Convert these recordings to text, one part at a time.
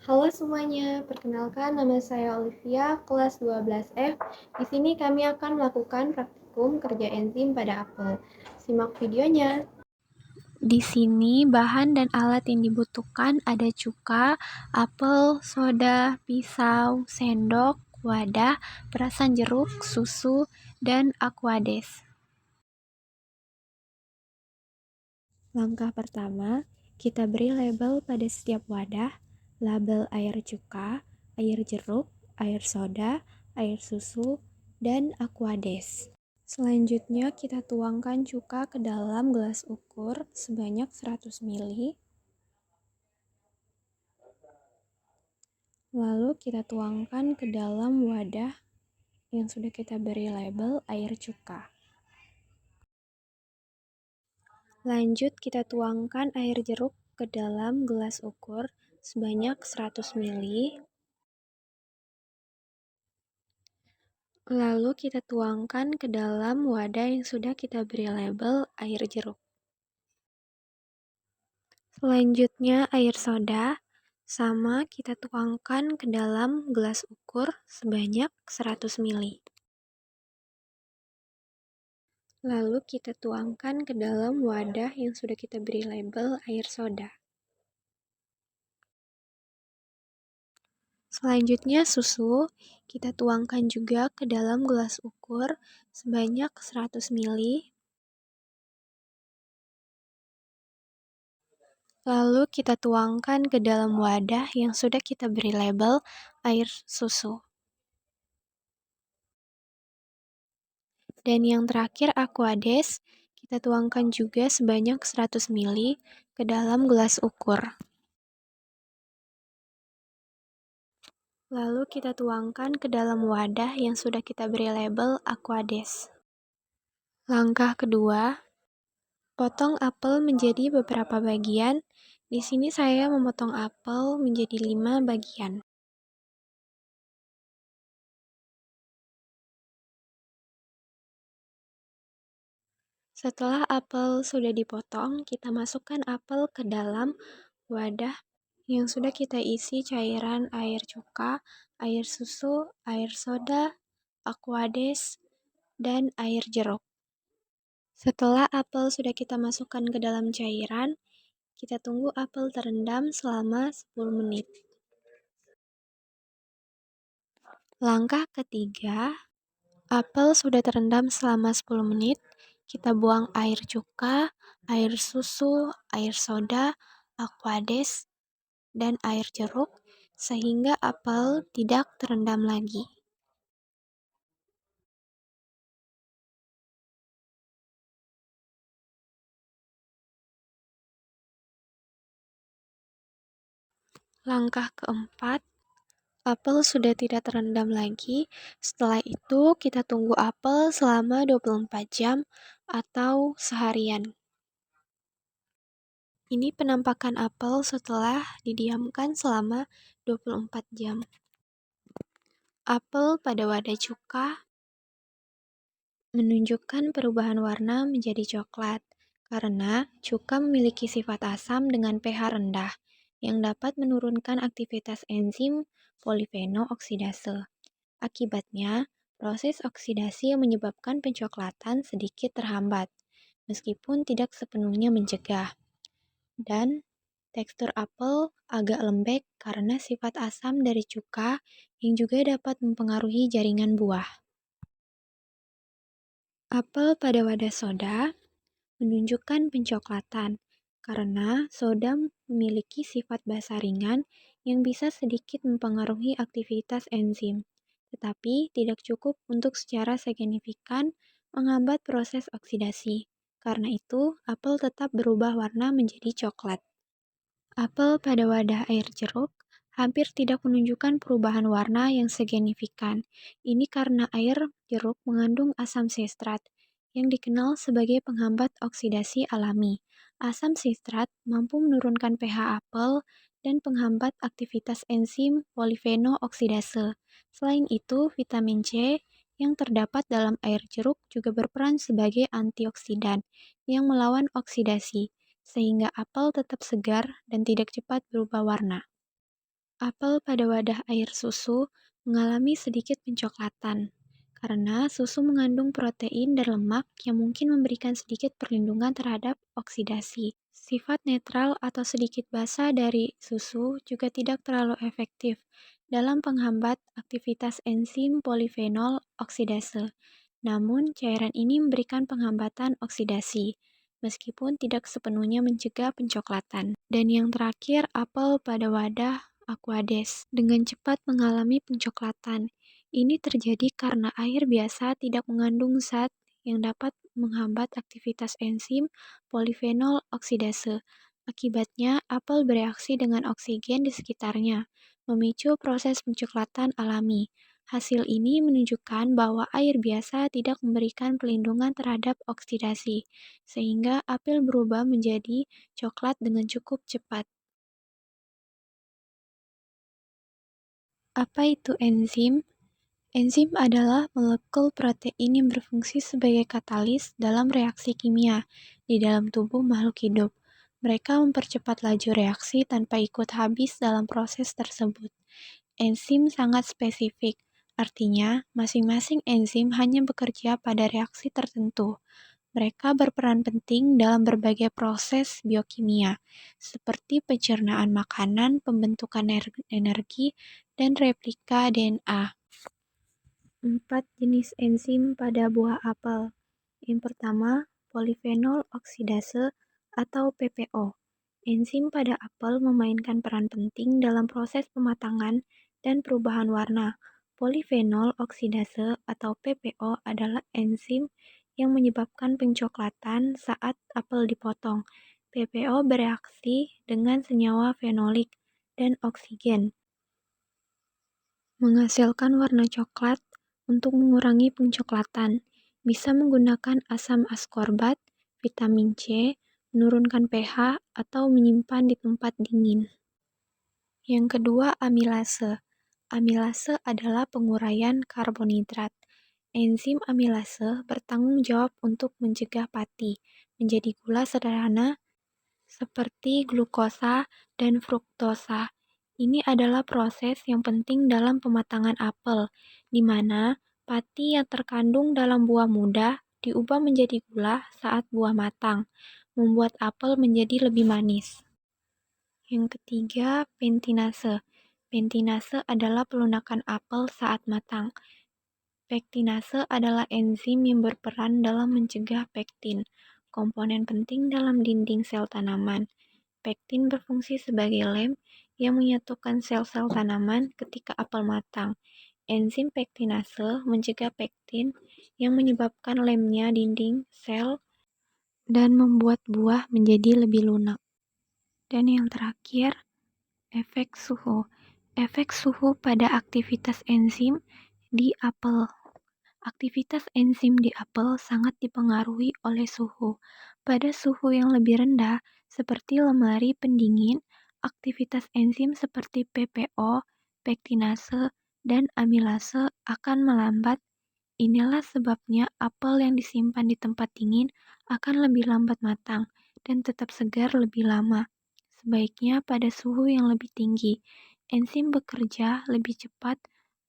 Halo semuanya, perkenalkan nama saya Olivia, kelas 12F. Di sini kami akan melakukan praktikum kerja enzim pada apel. Simak videonya. Di sini bahan dan alat yang dibutuhkan ada cuka, apel, soda, pisau, sendok, wadah, perasan jeruk, susu, dan aquades. Langkah pertama, kita beri label pada setiap wadah, label air cuka, air jeruk, air soda, air susu, dan aquades. Selanjutnya kita tuangkan cuka ke dalam gelas ukur sebanyak 100 ml. Lalu kita tuangkan ke dalam wadah yang sudah kita beri label air cuka. Lanjut kita tuangkan air jeruk ke dalam gelas ukur sebanyak 100 ml. Lalu kita tuangkan ke dalam wadah yang sudah kita beri label air jeruk. Selanjutnya air soda, sama kita tuangkan ke dalam gelas ukur sebanyak 100 ml. Lalu kita tuangkan ke dalam wadah yang sudah kita beri label air soda. Selanjutnya susu, kita tuangkan juga ke dalam gelas ukur sebanyak 100 ml. Lalu kita tuangkan ke dalam wadah yang sudah kita beri label air susu. Dan yang terakhir aquades, kita tuangkan juga sebanyak 100 ml ke dalam gelas ukur. Lalu kita tuangkan ke dalam wadah yang sudah kita beri label aquades. Langkah kedua, potong apel menjadi beberapa bagian. Di sini saya memotong apel menjadi 5 bagian. Setelah apel sudah dipotong, kita masukkan apel ke dalam wadah yang sudah kita isi cairan air cuka, air susu, air soda, aquades, dan air jeruk. Setelah apel sudah kita masukkan ke dalam cairan, kita tunggu apel terendam selama 10 menit. Langkah ketiga, apel sudah terendam selama 10 menit, kita buang air cuka, air susu, air soda, aquades, dan air jeruk sehingga apel tidak terendam lagi. Langkah keempat, apel sudah tidak terendam lagi. Setelah itu, kita tunggu apel selama 24 jam atau seharian. Ini penampakan apel setelah didiamkan selama 24 jam. Apel pada wadah cuka menunjukkan perubahan warna menjadi coklat karena cuka memiliki sifat asam dengan pH rendah yang dapat menurunkan aktivitas enzim polifenol-oksidase. Akibatnya, proses oksidasi yang menyebabkan pencoklatan sedikit terhambat, meskipun tidak sepenuhnya mencegah. Dan tekstur apel agak lembek karena sifat asam dari cuka yang juga dapat mempengaruhi jaringan buah. Apel pada wadah soda menunjukkan pencoklatan karena soda memiliki sifat basa ringan yang bisa sedikit mempengaruhi aktivitas enzim, tetapi tidak cukup untuk secara signifikan menghambat proses oksidasi. Karena itu, apel tetap berubah warna menjadi coklat. Apel pada wadah air jeruk hampir tidak menunjukkan perubahan warna yang signifikan. Ini karena air jeruk mengandung asam sitrat yang dikenal sebagai penghambat oksidasi alami. Asam sitrat mampu menurunkan pH apel dan penghambat aktivitas enzim polifenol-oksidase. Selain itu, vitamin C yang terdapat dalam air jeruk juga berperan sebagai antioksidan yang melawan oksidasi, sehingga apel tetap segar dan tidak cepat berubah warna. Apel pada wadah air susu mengalami sedikit pencoklatan karena susu mengandung protein dan lemak yang mungkin memberikan sedikit perlindungan terhadap oksidasi. Sifat netral atau sedikit basa dari susu juga tidak terlalu efektif dalam penghambat aktivitas enzim polifenol oksidase. Namun, cairan ini memberikan penghambatan oksidasi, meskipun tidak sepenuhnya mencegah pencoklatan. Dan yang terakhir, apel pada wadah aqueous dengan cepat mengalami pencoklatan. Ini terjadi karena air biasa tidak mengandung zat yang dapat menghambat aktivitas enzim polifenol oksidase. Akibatnya, apel bereaksi dengan oksigen di sekitarnya, memicu proses pencoklatan alami. Hasil ini menunjukkan bahwa air biasa tidak memberikan pelindungan terhadap oksidasi, sehingga apel berubah menjadi coklat dengan cukup cepat. Apa itu enzim? Enzim adalah molekul protein yang berfungsi sebagai katalis dalam reaksi kimia di dalam tubuh makhluk hidup. Mereka mempercepat laju reaksi tanpa ikut habis dalam proses tersebut. Enzim sangat spesifik, artinya masing-masing enzim hanya bekerja pada reaksi tertentu. Mereka berperan penting dalam berbagai proses biokimia, seperti pencernaan makanan, pembentukan energi, dan replika DNA. 4 jenis enzim pada buah apel. Yang pertama, polifenol oksidase atau PPO. Enzim pada apel memainkan peran penting dalam proses pematangan dan perubahan warna. Polifenol oksidase atau PPO adalah enzim yang menyebabkan pencoklatan saat apel dipotong. PPO bereaksi dengan senyawa fenolik dan oksigen, menghasilkan warna coklat. Untuk mengurangi pencoklatan, bisa menggunakan asam askorbat, vitamin C, menurunkan pH, atau menyimpan di tempat dingin. Yang kedua, amilase. Amilase adalah penguraian karbonhidrat. Enzim amilase bertanggung jawab untuk mencegah pati menjadi gula sederhana seperti glukosa dan fruktosa. Ini adalah proses yang penting dalam pematangan apel, di mana pati yang terkandung dalam buah muda diubah menjadi gula saat buah matang, membuat apel menjadi lebih manis. Yang ketiga, pentinase. Pentinase adalah pelunakan apel saat matang. Pektinase adalah enzim yang berperan dalam mencegah pektin, komponen penting dalam dinding sel tanaman. Pektin berfungsi sebagai lem yang menyatukan sel-sel tanaman ketika apel matang. Enzim pektinase mencegah pektin yang menyebabkan lemnya dinding sel dan membuat buah menjadi lebih lunak. Dan yang terakhir, efek suhu. Efek suhu pada aktivitas enzim di apel. Aktivitas enzim di apel sangat dipengaruhi oleh suhu. Pada suhu yang lebih rendah, seperti lemari pendingin, aktivitas enzim seperti PPO, pektinase, dan amilase akan melambat. Inilah sebabnya apel yang disimpan di tempat dingin akan lebih lambat matang dan tetap segar lebih lama. Sebaiknya pada suhu yang lebih tinggi, enzim bekerja lebih cepat,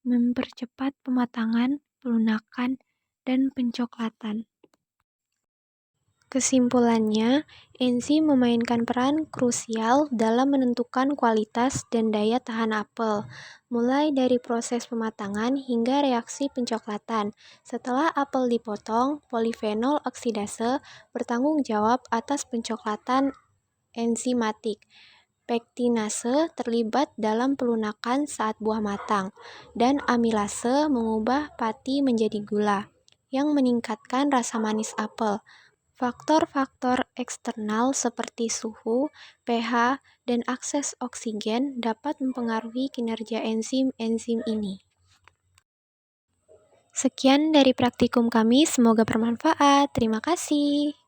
mempercepat pematangan, pelunakan, dan pencoklatan. Kesimpulannya, enzim memainkan peran krusial dalam menentukan kualitas dan daya tahan apel, mulai dari proses pematangan hingga reaksi pencoklatan. Setelah apel dipotong, polifenol oksidase bertanggung jawab atas pencoklatan enzimatik. Pektinase terlibat dalam pelunakan saat buah matang, dan amilase mengubah pati menjadi gula, yang meningkatkan rasa manis apel. Faktor-faktor eksternal seperti suhu, pH, dan akses oksigen dapat mempengaruhi kinerja enzim-enzim ini. Sekian dari praktikum kami, semoga bermanfaat. Terima kasih.